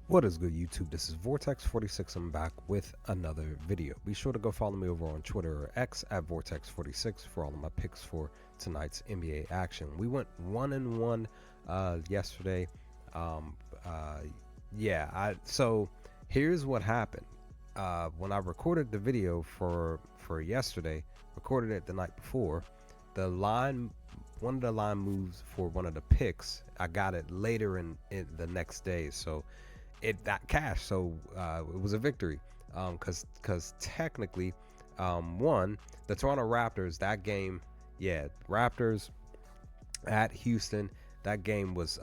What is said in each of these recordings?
What is good, YouTube? This is Vortex46. I'm back with another video. Be sure to go follow me over on Twitter or X at Vortex46 for all of my picks for tonight's NBA action. We went 1-1 yesterday. Um, uh, so here's what happened. When I recorded the video for yesterday, recorded it the night before, the line one of the line moves for one of the picks, I got it later in the next day. So it that cash. So it was a victory. Because technically, one, the Toronto Raptors, that game, yeah, Raptors at Houston, that game was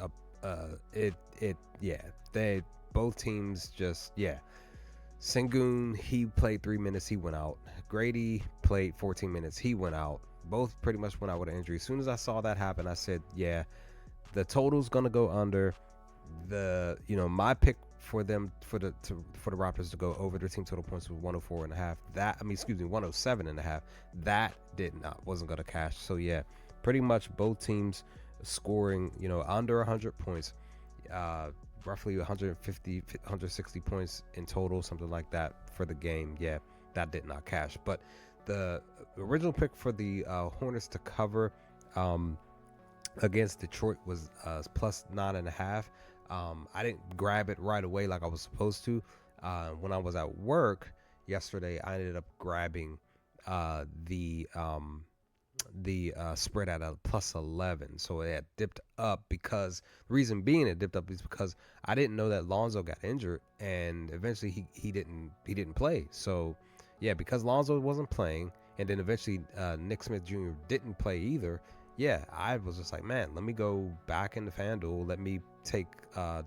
they both teams just, yeah. Sengun, he played 3 minutes, he went out. Grady played 14 minutes, he went out. Both pretty much went out with an injury. As soon as I saw that happen, I said, yeah, the total's gonna go under. My pick for them for the Raptors to go over their team total points was 104 and a half. 107 and a half. That wasn't gonna cash. So yeah, pretty much both teams scoring under 100 points, roughly 150 160 points in total, something like that for the game. Yeah, that did not cash. But the original pick for the Hornets to cover against Detroit was plus 9.5. I didn't grab it right away like I was supposed to. When I was at work yesterday, I ended up grabbing the spread at a plus 11. So it had dipped up, because the reason being it dipped up is because I didn't know that Lonzo got injured, and eventually he didn't play. So yeah, because Lonzo wasn't playing, and then eventually Nick Smith Jr. didn't play either. Yeah, I was just like, man, let me go back into FanDuel. Let me take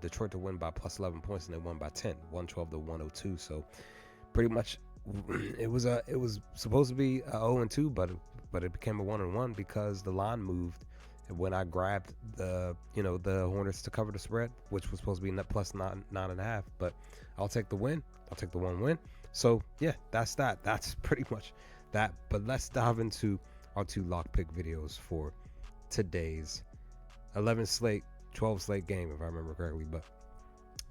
Detroit to win by plus 11 points, and they won by 10, 112 to 102. So pretty much it was supposed to be a 0-2, but it became a 1-1 because the line moved when I grabbed the Hornets to cover the spread, which was supposed to be plus 9.5. But I'll take the win. I'll take the 1 win. So yeah, that's that. That's pretty much that. But let's dive into our two lock pick videos for today's 11 slate, 12 slate game, if I remember correctly. But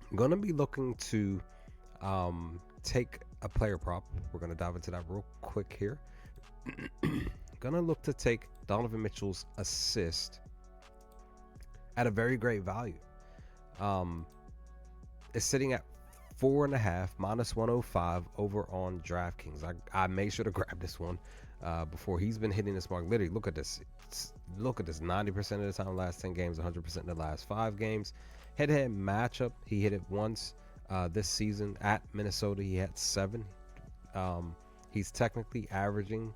I'm gonna be looking to take a player prop. We're gonna dive into that real quick here. Gonna look to take Donovan Mitchell's assist at a very great value. It's sitting at 4.5 minus 105 over on DraftKings. I made sure to grab this one before. He's been hitting this mark. Literally, look at this. Look at this. 90% of the time last 10 games, 100% in the last 5 games. Head-to-head matchup, he hit it once this season at Minnesota. He had 7. He's technically averaging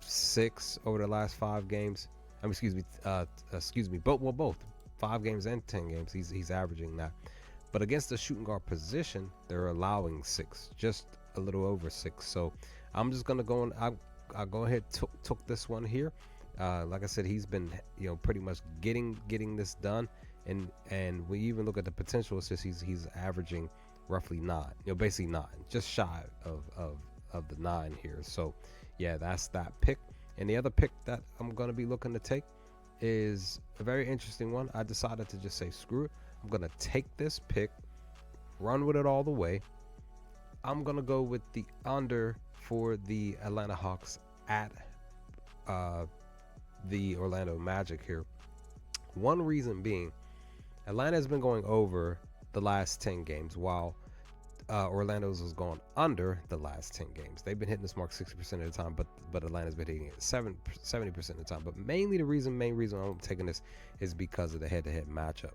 6 over the last 5 games. Both 5 games and 10 games. He's averaging that. But against the shooting guard position, they're allowing 6, just a little over 6. So I'm just gonna go on. I'll go ahead took this one here. Like I said, he's been pretty much getting this done, and we even look at the potential assists. He's averaging roughly 9. Basically 9, just shy of the 9 here. So yeah, that's that pick. And the other pick that I'm gonna be looking to take is a very interesting one. I decided to just say screw it. I'm going to take this pick, run with it all the way. I'm going to go with the under for the Atlanta Hawks at the Orlando Magic here. One reason being, Atlanta has been going over the last 10 games, while Orlando's has gone under the last 10 games. They've been hitting this mark 60% of the time, but Atlanta's been hitting it 70% of the time. But main reason I'm taking this is because of the head-to-head matchup.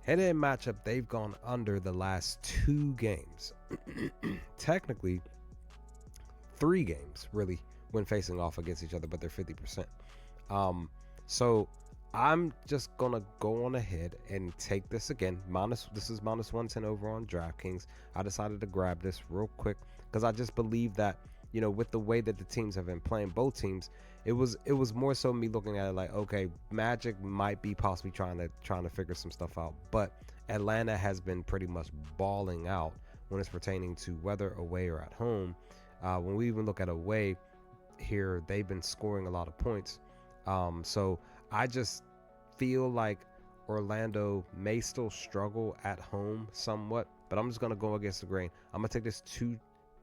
Head-to-head matchup, they've gone under the last 2 games. Technically, 3 games, really, when facing off against each other, but they're 50%. So I'm just going to go on ahead and take this again. This is minus 110 over on DraftKings. I decided to grab this real quick because I just believe that, with the way that the teams have been playing, both teams, it was more so me looking at it like, okay, Magic might be possibly trying to figure some stuff out, but Atlanta has been pretty much balling out when it's pertaining to whether away or at home. When we even look at away here, they've been scoring a lot of points. So I just feel like Orlando may still struggle at home somewhat, but I'm just gonna go against the grain. I'm gonna take this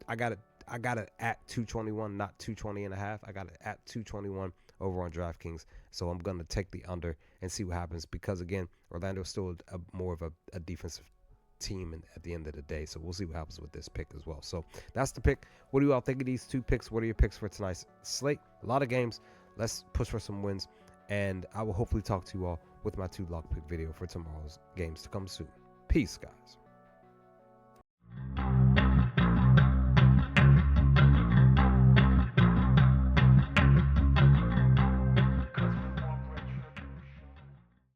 I got it at 221, not 220.5. I got it at 221 over on DraftKings. So I'm gonna take the under and see what happens, because again, Orlando is still more of a defensive team at the end of the day. So we'll see what happens with this pick as well. So that's the pick. What do you all think of these two picks? What are your picks for tonight's slate? A lot of games. Let's push for some wins, and I will hopefully talk to you all with my 2 lock pick video for tomorrow's games to come soon. Peace, guys.